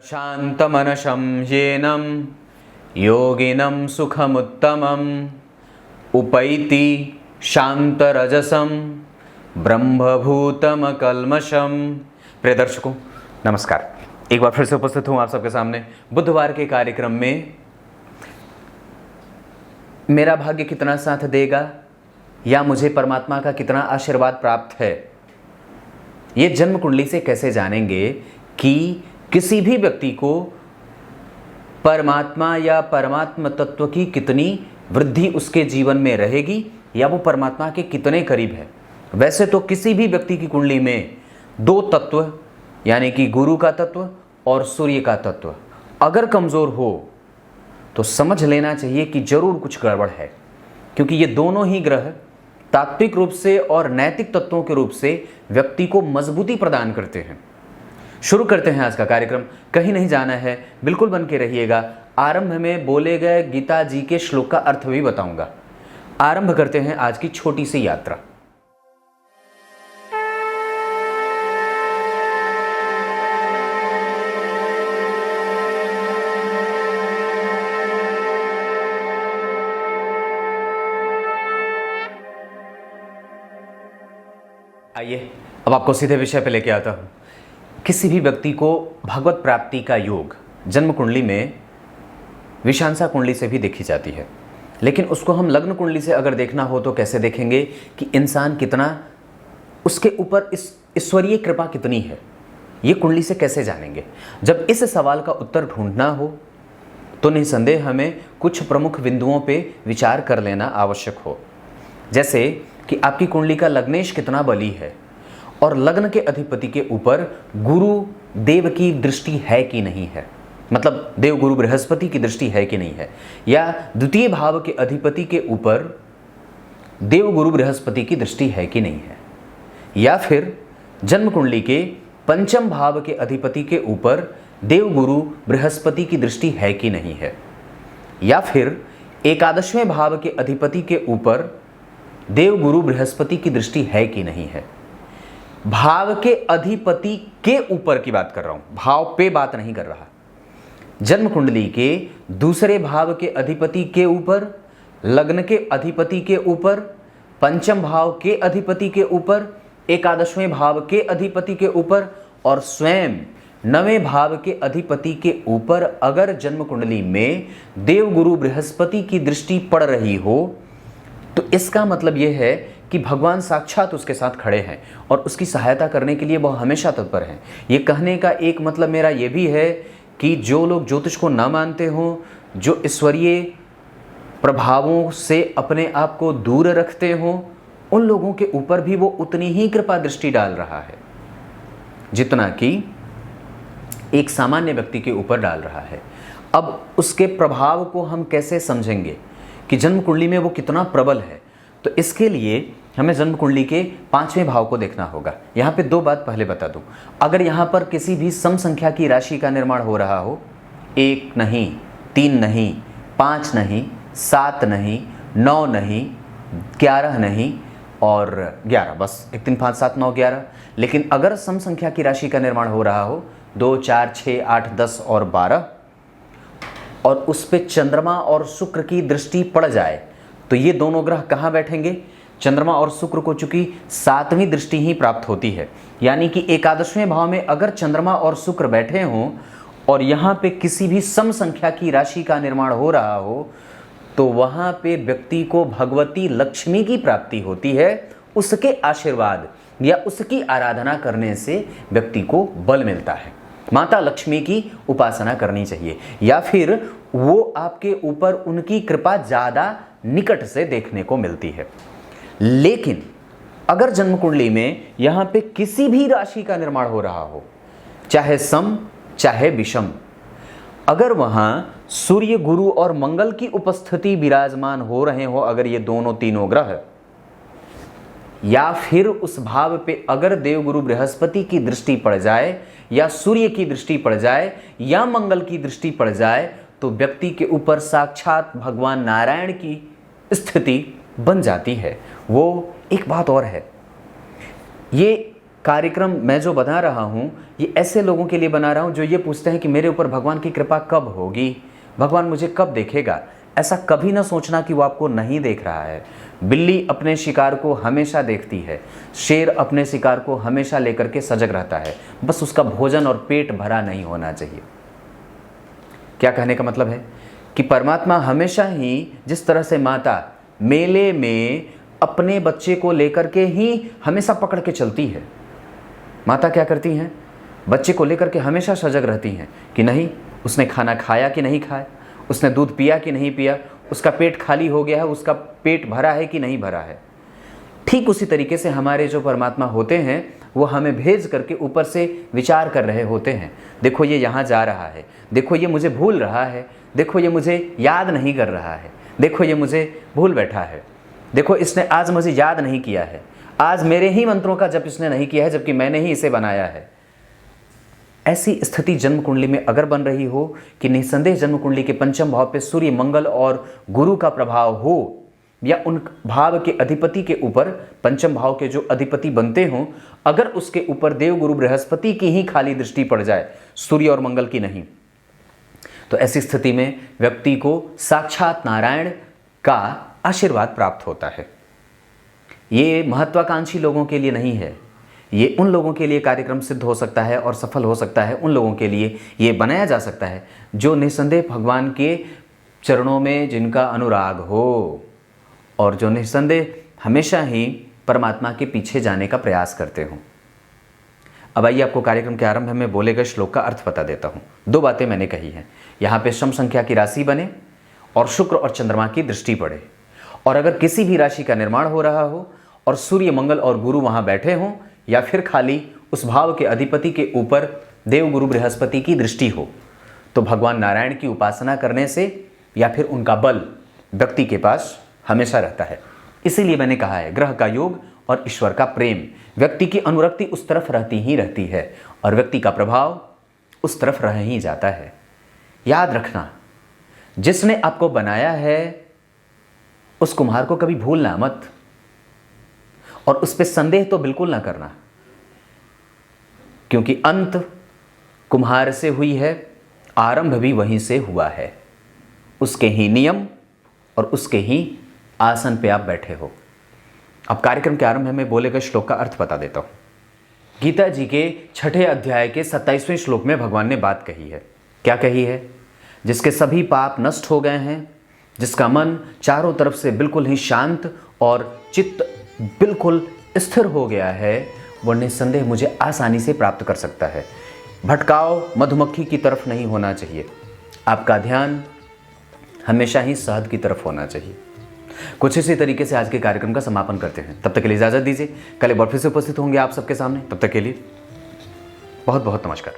शान्तमनशं येनं योगिनं सुखमुत्तमम् उपैति शांतरजसं ब्रह्मभूतमकल्मषम। प्रिय दर्शकों नमस्कार, एक बार फिर से उपस्थित हूँ आप सबके सामने बुधवार के कार्यक्रम में। मेरा भाग्य कितना साथ देगा या मुझे परमात्मा का कितना आशीर्वाद प्राप्त है, ये जन्म कुंडली से कैसे जानेंगे कि किसी भी व्यक्ति को परमात्मा या परमात्म तत्व की कितनी वृद्धि उसके जीवन में रहेगी या वो परमात्मा के कितने करीब है। वैसे तो किसी भी व्यक्ति की कुंडली में दो तत्व यानी कि गुरु का तत्व और सूर्य का तत्व अगर कमज़ोर हो तो समझ लेना चाहिए कि जरूर कुछ गड़बड़ है, क्योंकि ये दोनों ही ग्रह तात्विक रूप से और नैतिक तत्वों के रूप से व्यक्ति को मजबूती प्रदान करते हैं। शुरू करते हैं आज का कार्यक्रम। कहीं नहीं जाना है, बिल्कुल बन के रहिएगा। आरंभ में बोले गए गीता जी के श्लोक का अर्थ भी बताऊंगा। आरंभ करते हैं आज की छोटी सी यात्रा। आइए अब आपको सीधे विषय पे लेके आता हूं। किसी भी व्यक्ति को भगवत प्राप्ति का योग जन्म कुंडली में विषांसा कुंडली से भी देखी जाती है, लेकिन उसको हम लग्न कुंडली से अगर देखना हो तो कैसे देखेंगे कि इंसान कितना, उसके ऊपर इस ईश्वरीय कृपा कितनी है, ये कुंडली से कैसे जानेंगे। जब इस सवाल का उत्तर ढूंढना हो तो निसंदेह हमें कुछ प्रमुख बिंदुओं पे विचार कर लेना आवश्यक हो, जैसे कि आपकी कुंडली का लग्नेश कितना बली है और लग्न के अधिपति के ऊपर गुरु देव की दृष्टि है कि नहीं है, मतलब देव गुरु बृहस्पति की दृष्टि है कि नहीं है, या द्वितीय भाव के अधिपति के ऊपर देव गुरु बृहस्पति की दृष्टि है कि नहीं है, या फिर जन्म कुंडली के पंचम भाव के अधिपति के ऊपर देव गुरु बृहस्पति की दृष्टि है कि नहीं है, या फिर एकादशवें भाव के अधिपति के ऊपर देव गुरु बृहस्पति की दृष्टि है कि नहीं है। भाव के अधिपति के ऊपर की बात कर रहा हूं, भाव पे बात नहीं कर रहा। जन्म कुंडली के दूसरे भाव के अधिपति के ऊपर, लग्न के अधिपति के ऊपर, पंचम भाव के अधिपति के ऊपर, एकादशवें भाव के अधिपति के ऊपर और स्वयं नवें भाव के अधिपति के ऊपर अगर जन्म कुंडली में देव गुरु बृहस्पति की दृष्टि पड़ रही हो तो इसका मतलब यह है कि भगवान साक्षात उसके साथ खड़े हैं और उसकी सहायता करने के लिए वह हमेशा तत्पर हैं। ये कहने का एक मतलब मेरा ये भी है कि जो लोग ज्योतिष को ना मानते हों, जो ईश्वरीय प्रभावों से अपने आप को दूर रखते हों, उन लोगों के ऊपर भी वो उतनी ही कृपा दृष्टि डाल रहा है जितना कि एक सामान्य व्यक्ति के ऊपर डाल रहा है। अब उसके प्रभाव को हम कैसे समझेंगे कि जन्म कुंडली में वो कितना प्रबल है, तो इसके लिए हमें जन्म कुंडली के पांचवें भाव को देखना होगा। यहाँ पे दो बात पहले बता दूं, अगर यहाँ पर किसी भी सम संख्या की राशि का निर्माण हो रहा हो, 1 नहीं, 3 नहीं, 5 नहीं, 7 नहीं, 9 नहीं, 11 नहीं और 11, बस 1 3 5 7 9 11, लेकिन अगर सम संख्या की राशि का निर्माण हो रहा हो 2 4 6 8 10 और 12 और उस पे चंद्रमा और शुक्र की दृष्टि पड़ जाए तो ये दोनों ग्रह कहाँ बैठेंगे। चंद्रमा और शुक्र को चूंकि 7वीं दृष्टि ही प्राप्त होती है, यानी कि एकादशवें भाव में अगर चंद्रमा और शुक्र बैठे हों और यहाँ पे किसी भी सम संख्या की राशि का निर्माण हो रहा हो तो वहाँ पे व्यक्ति को भगवती लक्ष्मी की प्राप्ति होती है। उसके आशीर्वाद या उसकी आराधना करने से व्यक्ति को बल मिलता है। माता लक्ष्मी की उपासना करनी चाहिए या फिर वो आपके ऊपर उनकी कृपा ज़्यादा निकट से देखने को मिलती है। लेकिन अगर जन्म कुंडली में यहाँ पे किसी भी राशि का निर्माण हो रहा हो, चाहे सम चाहे विषम, अगर वहाँ सूर्य गुरु और मंगल की उपस्थिति विराजमान हो रहे हो, अगर ये दोनों तीनों ग्रह, या फिर उस भाव पे अगर देवगुरु बृहस्पति की दृष्टि पड़ जाए या सूर्य की दृष्टि पड़ जाए या मंगल की दृष्टि पड़ जाए तो व्यक्ति के ऊपर साक्षात भगवान नारायण की स्थिति बन जाती है। वो एक बात और है, ये कार्यक्रम मैं जो बना रहा हूँ ये ऐसे लोगों के लिए बना रहा हूँ जो ये पूछते हैं कि मेरे ऊपर भगवान की कृपा कब होगी, भगवान मुझे कब देखेगा। ऐसा कभी ना सोचना कि वो आपको नहीं देख रहा है। बिल्ली अपने शिकार को हमेशा देखती है, शेर अपने शिकार को हमेशा लेकर के सजग रहता है, बस उसका भोजन और पेट भरा नहीं होना चाहिए। क्या कहने का मतलब है कि परमात्मा हमेशा ही जिस तरह से माता मेले में अपने बच्चे को लेकर के ही हमेशा पकड़ के चलती है, माता क्या करती हैं, बच्चे को लेकर के हमेशा सजग रहती हैं कि नहीं उसने खाना खाया कि नहीं खाया, उसने दूध पिया कि नहीं पिया, उसका पेट खाली हो गया है, उसका पेट भरा है कि नहीं भरा है। ठीक उसी तरीके से हमारे जो परमात्मा होते हैं वो हमें भेज करके ऊपर से विचार कर रहे होते हैं, देखो ये यहाँ जा रहा है, देखो ये मुझे भूल रहा है, देखो ये मुझे याद नहीं कर रहा है, देखो ये मुझे भूल बैठा है, देखो इसने आज मुझे याद नहीं किया है, आज मेरे ही मंत्रों का जप इसने नहीं किया है जबकि मैंने ही इसे बनाया है। ऐसी स्थिति जन्म कुंडली में अगर बन रही हो कि निसंदेह जन्म कुंडली के पंचम भाव पे सूर्य मंगल और गुरु का प्रभाव हो, या उन भाव के अधिपति के ऊपर पंचम भाव के जो अधिपति बनते हों अगर उसके ऊपर देव गुरु बृहस्पति की ही खाली दृष्टि पड़ जाए, सूर्य और मंगल की नहीं, तो ऐसी स्थिति में व्यक्ति को साक्षात नारायण का आशीर्वाद प्राप्त होता है। ये महत्वाकांक्षी लोगों के लिए नहीं है, ये उन लोगों के लिए कार्यक्रम सिद्ध हो सकता है और सफल हो सकता है, उन लोगों के लिए ये बनाया जा सकता है जो निसंदेह भगवान के चरणों में जिनका अनुराग हो और जो निसंदेह हमेशा ही परमात्मा के पीछे जाने का प्रयास करते हों। अब आइए आपको कार्यक्रम के आरंभ में बोले गए श्लोक का अर्थ बता देता हूँ। 2 बातें मैंने कही हैं, यहाँ पे सम संख्या की राशि बने और शुक्र और चंद्रमा की दृष्टि पड़े, और अगर किसी भी राशि का निर्माण हो रहा हो और सूर्य मंगल और गुरु वहाँ बैठे हों, या फिर खाली उस भाव के अधिपति के ऊपर देव गुरु बृहस्पति की दृष्टि हो, तो भगवान नारायण की उपासना करने से या फिर उनका बल व्यक्ति के पास हमेशा रहता है। इसीलिए मैंने कहा है ग्रह का योग और ईश्वर का प्रेम, व्यक्ति की अनुरक्ति उस तरफ रहती ही रहती है और व्यक्ति का प्रभाव उस तरफ रह ही जाता है। याद रखना, जिसने आपको बनाया है उस कुम्हार को कभी भूलना मत, और उस पर संदेह तो बिल्कुल ना करना, क्योंकि अंत कुम्हार से हुई है, आरंभ भी वहीं से हुआ है। उसके ही नियम और उसके ही आसन पे आप बैठे हो। अब कार्यक्रम के आरंभ में बोले गए श्लोक का अर्थ बता देता हूं। गीता जी के 6ठे अध्याय के 27वें श्लोक में भगवान ने बात कही है। क्या कही है? जिसके सभी पाप नष्ट हो गए हैं, जिसका मन चारों तरफ से बिल्कुल ही शांत और चित्त बिल्कुल स्थिर हो गया है, वो निस्संदेह मुझे आसानी से प्राप्त कर सकता है। भटकाव मधुमक्खी की तरफ नहीं होना चाहिए, आपका ध्यान हमेशा ही शहद की तरफ होना चाहिए। कुछ इसी तरीके से आज के कार्यक्रम का समापन करते हैं। तब तक के लिए इजाजत दीजिए, कल एक बार फिर से उपस्थित होंगे आप सबके सामने। तब तक के लिए बहुत बहुत नमस्कार।